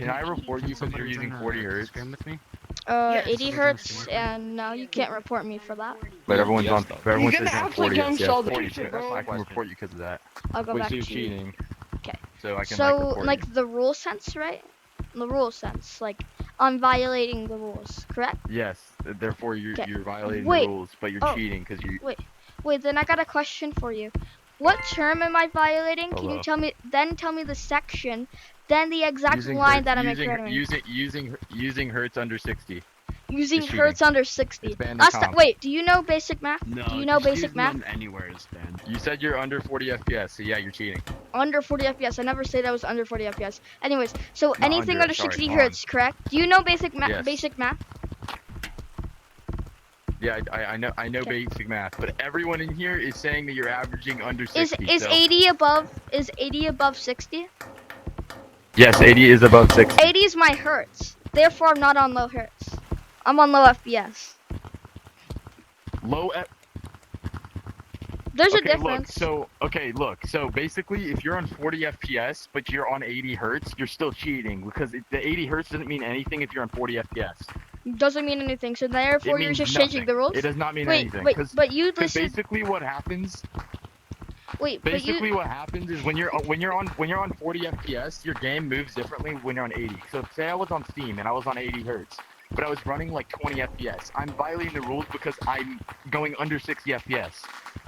Can I report you because you're Somebody using join 40 a hertz? scrim with me? 80 hertz, and no, you can't report me for that. But everyone's Yes, on. though. Everyone You're says gonna you're on act like 40 you're hertz. on Yeah, Sheldon 40 shit, hertz. That's bro. why I can report you because of that. I'll go Wait, back so you're to cheating. Okay. So I can So, like report like you. the rule sense, right? The rule sense, like I'm violating the rules, correct? Yes. Therefore, you're Okay. you're violating Wait. the rules, but you're Oh. cheating because you. Wait, then I got a question for you. What term am I violating? Can you Hello. tell me? Then tell me the section, then the exact Using line hertz, that I'm using ignoring. using hertz under 60. Using is cheating. hertz under 60. It's banned in Last comp. wait, do you know basic math? No, Do you know just basic using math? them anywhere is banned. You said you're under 40 FPS, so yeah, you're cheating. Under 40 FPS. I never said I was under 40 FPS. Anyways, so Not anything under, under sorry, 60 on. hertz, correct? Do you know basic math? Yes. Basic math? Yeah, I know Okay. basic math, but everyone in here is saying that you're averaging under 60. Is so. 80 above? Is 80 above 60? Yes, 80 is above 60. 80 is my hertz. Therefore, I'm not on low hertz. I'm on low FPS. Low F. There's a Okay, difference. look. So basically, if you're on 40 FPS but you're on 80 hertz, you're still cheating because the 80 hertz doesn't mean anything if you're on 40 FPS. Doesn't mean anything. So therefore, It you're means just nothing. changing the rules. It does not mean Wait, anything. wait, Because but you listen. basically what happens. Wait, but you. Basically, what happens is when you're on 40 FPS, your game moves differently when you're on 80. So say I was on Steam and I was on 80 hertz, but I was running like 20 FPS. I'm violating the rules because I'm going under 60 FPS,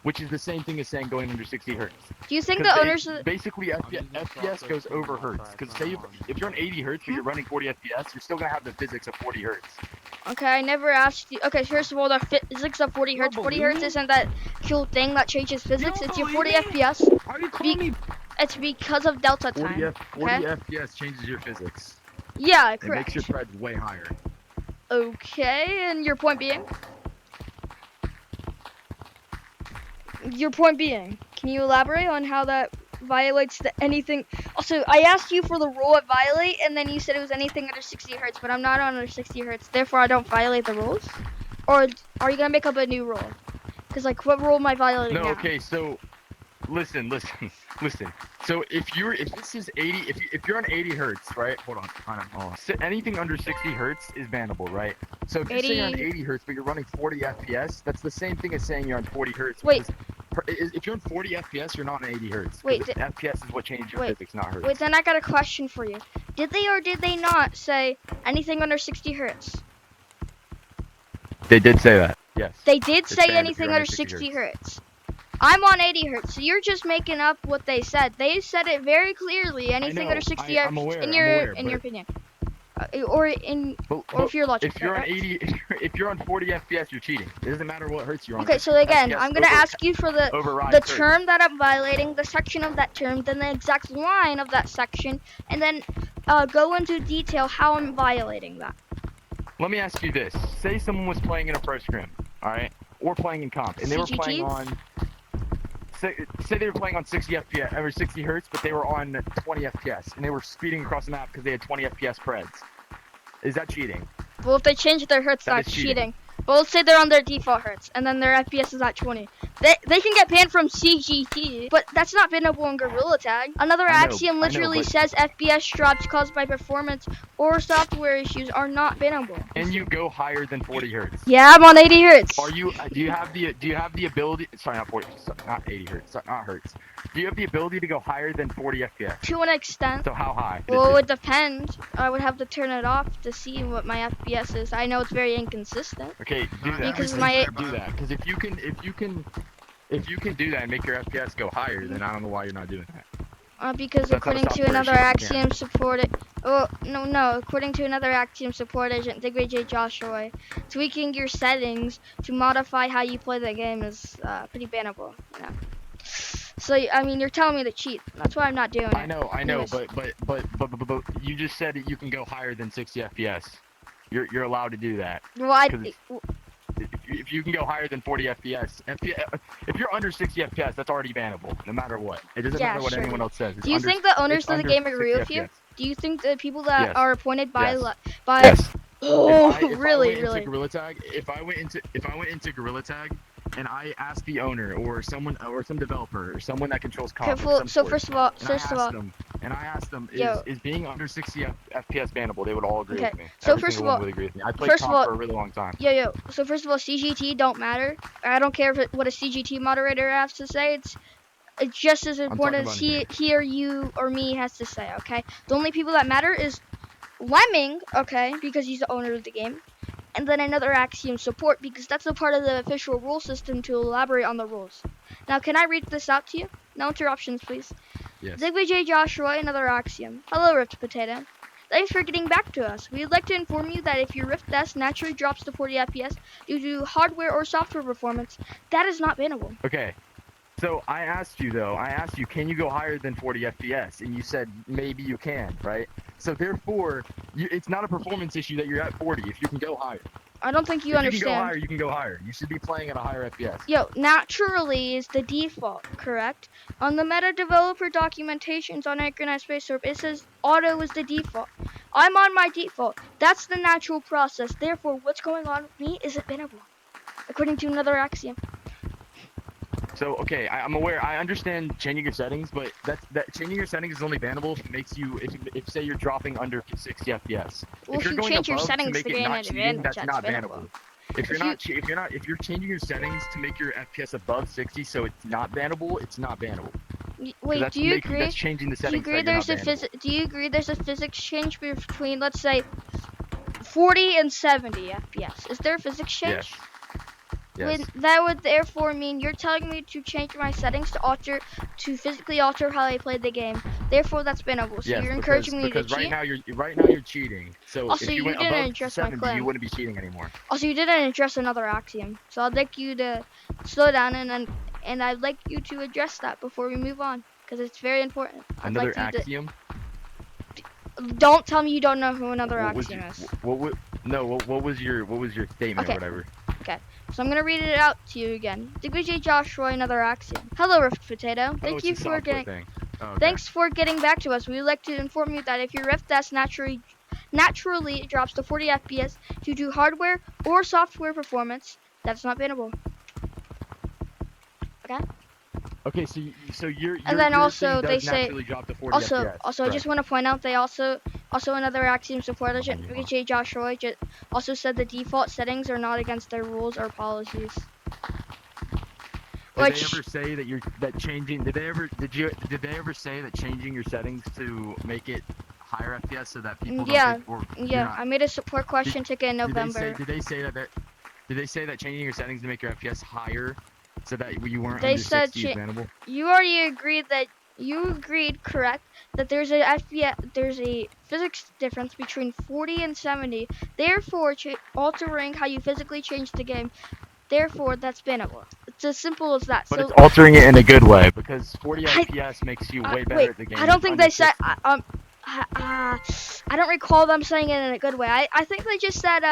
which is the same thing as saying going under 60 hertz. Do you think 'Cause the owners? basically FPS goes over hertz. Because say if you're on 80 hertz but you're running 40 FPS, you're still gonna have the physics of 40 hertz. Okay, I never asked you. Okay, first of all, the physics of 40 hertz. 40 hertz isn't that cool thing that changes physics. It's your 40 FPS. Why are you calling me? It's because of delta 40 time. 40 FPS changes your physics. Yeah, It correct. makes your threads way higher. Okay, and your point being? Your point being, can you elaborate on how that violates anything? Also, I asked you for the rule I violate, and then you said it was anything under 60 hertz, but I'm not under 60 hertz, therefore I don't violate the rules? Or are you gonna make up a new rule? Because, like, what rule am I violating No, now? okay, so listen. So if this is 80, if you're on 80 hertz, right? Hold on. Anything under 60 hertz is bannable, right? So if you say you're on 80 hertz but you're running 40 FPS, that's the same thing as saying you're on 40 hertz. Wait. If you're on 40 FPS, you're not on 80 hertz. Wait, FPS is what changes your wait, physics, not hertz. Wait, then I got a question for you. Did they or did they not say anything under 60 hertz? They did say that. Yes. They did It's say banned if anything you're under under 60 60 hertz. I'm on 80 hertz, so you're just making up what they said. They said it very clearly. Anything know, under 60 I'm hertz, aware, in I'm your aware, in your but- opinion, or if you're logical. If you're on right? 80, if you're on 40 FPS, you're cheating. It doesn't matter what hertz you're on. Okay, so again, FPS I'm gonna ask you for the overrides hertz. term that I'm violating, the section of that term, then the exact line of that section, and then go into detail how I'm violating that. Let me ask you this: say someone was playing in a pro scrim, all right, or playing in comp, and they were CGG? playing on. Say they were playing on 60 FPS or 60 hertz, but they were on 20 FPS, and they were speeding across the map because they had 20 FPS preds. Is that cheating? Well, if they change their hertz, That that's is cheating. cheating. But let's say they're on their default hertz, and then their FPS is at 20. They can get banned from CGT, but that's not bannable in Gorilla Tag. Another I know, axiom literally but- says FPS drops caused by performance or software issues are not bannable. And you go higher than 40 hertz. Yeah, I'm on 80 hertz. Are you? Do you have the ability? Sorry, not 40. Not 80 hertz. Sorry, not hertz. Do you have the ability to go higher than 40 FPS? To an extent. So how high? Well, it would depend. I would have to turn it off to see what my FPS is. I know it's very inconsistent. Okay, do that. Because my- do that. Because if you can do that and make your FPS go higher, then I don't know why you're not doing that. Because That's not a according to software another issue, yeah. axiom supported, according to another axiom support agent, Digray J. Joshua, tweaking your settings to modify how you play the game is pretty bannable. You know. So I mean, you're telling me to cheat. That's why I'm not doing it. I know, Anyways. but you just said that you can go higher than 60 FPS. You're allowed to do that. Well, I, 'Cause If you can go higher than 40 FPS, if you're under 60 FPS, that's already bannable, no matter what. It doesn't Yeah, matter what sure. anyone else says. It's do you under- think the owners it's of the under game agree 60 with you? FPS. Do you think the people that Yes. are appointed by Yes. by Yes. Oh, If I really, went into really? Gorilla Tag, if I went into Gorilla Tag, and I asked the owner or someone or some developer or someone that controls comp, Okay, of some so sort, first of all, and I asked them, and I asked them, Yo. is being under 60 FPS bannable? They would all agree Okay, with me. so Every first of single one all- would agree with me. I played first of comp all- for a really long time. Yo. So first of all, CGT don't matter. I don't care what a CGT moderator has to say. It's just as important as talking about he or you or me has to say. Okay. The only people that matter is Lemming. Okay, because he's the owner of the game. And then another Axiom support because that's a part of the official rule system to elaborate on the rules. Now, can I read this out to you? No interruptions, please. Yes. Zigbee Joshua, another Axiom. Hello, Rift Potato. Thanks for getting back to us. We'd like to inform you that if your Rift S naturally drops to 40 FPS due to hardware or software performance, that is not bannable. Okay. So I asked you, can you go higher than 40 FPS? And you said maybe you can, right? So therefore, it's not a performance issue that you're at 40 if you can go higher. I don't think you if understand. You can go higher, you can go higher. You should be playing at a higher FPS. Yo, naturally is the default, correct? On the meta developer documentations on Anchor Space Orb, it says auto is the default. I'm on my default. That's the natural process. Therefore, what's going on with me isn't bannable, according to another Axiom. So okay, I'm aware. I understand changing your settings, but that changing your settings is only bannable if it makes you if say you're dropping under 60 FPS. Well, if you're you going change your above settings to make to it gain not an cheating, advantage, that's not bannable. bannable. If you're changing your settings to make your FPS above 60, so it's not bannable, it's not bannable. Wait, do you agree? That's changing the Do you settings. agree do you agree there's a physics change between, let's say, 40 and 70 FPS? Is there a physics change? Yes. That would therefore mean you're telling me to change my settings to physically alter how I play the game. Therefore, that's bannable. So yes, you're encouraging me to because cheat. right now you're cheating. So Also, if you went didn't above address my 70, claim. you wouldn't be cheating anymore. Also, you didn't address another Axiom. So I'd like you to slow down and I'd like you to address that before we move on because it's very important. Another Axiom. Don't tell me you don't know who another What Axiom is. What was your statement Okay. or whatever? So I'm gonna read it out to you again. Zigbee Joshua, another Axiom. Hello, Rift Potato. Thanks for getting back to us. We would like to inform you that if your Rift S naturally drops to 40 FPS due to hardware or software performance, that's not bannable. Okay, so you're And then your also thing they does say naturally drop to 40 FPS. Also I just want to point out they also another Axiom supporter, Zigbee Joshua, also said the default settings are not against their rules or policies. Did they ever say that changing? Did they ever say that changing your settings to make it higher FPS so that people I made a support question ticket in November. Did they say that changing your settings to make your FPS higher so that you weren't They under said 60 is bannable? You already agreed correct that there's a physics difference between 40 and 70. Therefore, altering how you physically change the game. Therefore, that's bannable. It's as simple as that. But it's altering it in a good way because 40 FPS makes you way better at the game. I don't think they said. I don't recall them saying it in a good way. I think they just said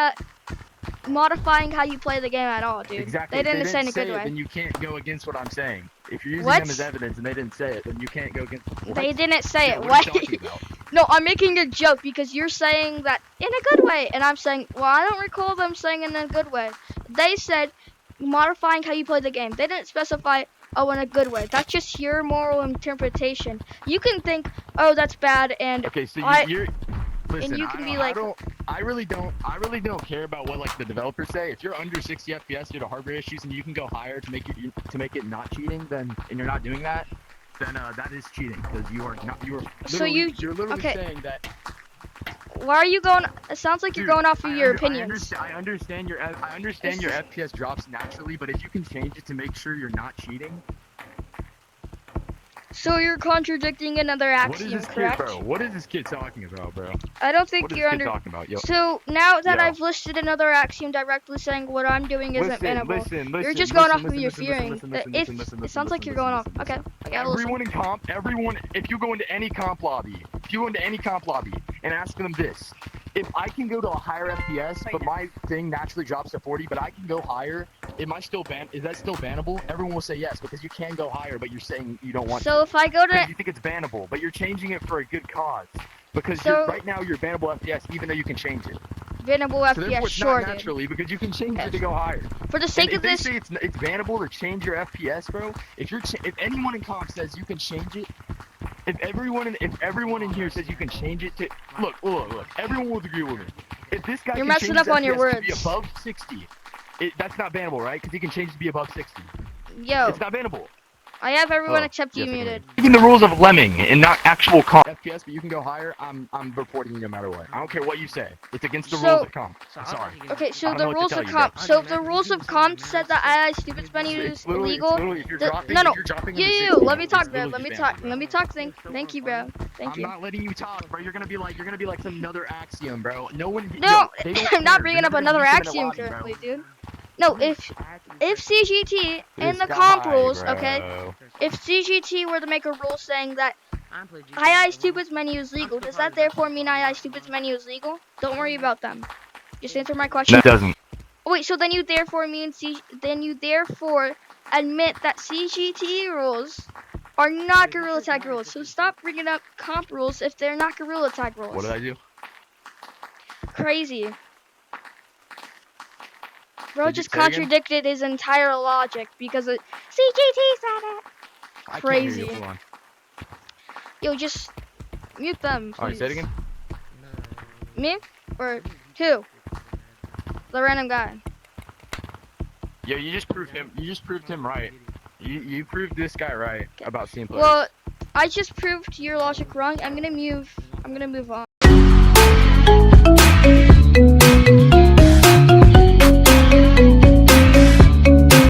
modifying how you play the game at all, dude. Exactly. They didn't say it in a good way. Then you can't go against what I'm saying. If you're using them as evidence and they didn't say it, then you can't go against. What? They didn't say it. What are you talking about? No, I'm making a joke because you're saying that in a good way, and I'm saying, well, I don't recall them saying it in a good way. They said modifying how you play the game. They didn't specify, oh, in a good way. That's just your moral interpretation. You can think, oh, that's bad, and okay, so you're. Listen, and you can be like, I really don't care about what like the developers say. If you're under 60 FPS due to hardware issues and you can go higher to make it not cheating, then and you're not doing that, then that is cheating because you're literally saying that. Why are you going? It sounds like you're going off of your opinions. I understand your FPS drops naturally, but if you can change it to make sure you're not cheating. So you're contradicting another Axiom, correct? Bro? What is this kid talking about, bro? I don't think you're talking about? Yo. So now that I've listed another Axiom directly saying what I'm doing isn't bannable, you're just going off of your fearing. It sounds like you're going off. Okay. Everyone in comp, if you go into any comp lobby, and ask them this, if I can go to a higher FPS, but my thing naturally drops to 40, but I can go higher, is that still bannable? Everyone will say yes, because you can go higher, but you're saying you don't want to. So if I go to... You think it's bannable, but you're changing it for a good cause. Because right now you're bannable FPS, even though you can change it. Bannable FPS, therefore it's sure, not naturally, because you can change it to go higher. For the sake of this... If they say it's bannable to change your FPS, bro, if anyone in comp says you can change it If everyone in here says you can change it to look, everyone will agree with me. If this guy You're can messing change up his on your FPS to be words. above 60, that's not bannable, right? Because he can change it to be above 60. Yo, It's not bannable. I have everyone Oh, except you yes, I can. muted. Speaking the rules of lemming and not actual comp FPS, but you can go higher. I'm reporting you no matter what. I don't care what you say. It's against the So- rules of comp. I'm sorry. Okay, I so don't the know what to rules tell of you, comp. bro. So if the rules of comp said that I stupid menu It's is literally, illegal. if you're the- dropping, no, no. if you're dropping You, under you, 60, let me it's talk, bro. literally Let me just talk. bannable, bro. Let me talk. Thank you, bro. Thank I'm you. not letting you talk, bro. You're gonna be like some another axiom, bro. No one. No, yo, they don't I'm not care. bringing You're up never gonna another use them in a axiom lobby, bro. currently, dude. No, if CGT and the This comp guy, rules, bro. okay, if CGT were to make a rule saying that II Stupid's menu is legal, does that therefore mean II Stupid's menu is legal? Don't worry about them. Just answer my question. No, it doesn't. Oh, wait, so then you therefore admit that CGT rules are not Gorilla Tag rules. So stop bringing up comp rules if they're not Gorilla Tag rules. What did I do? Crazy. Bro Did you just say it again? contradicted his entire logic because CGT said it. I Crazy. can't hear you. Hold on. Yo, just mute them, please. Alright, say it again. Me? Or who? The random guy. Yo, you just proved him right. You proved this guy right about seeing players. Well, I just proved your logic wrong. I'm gonna move on.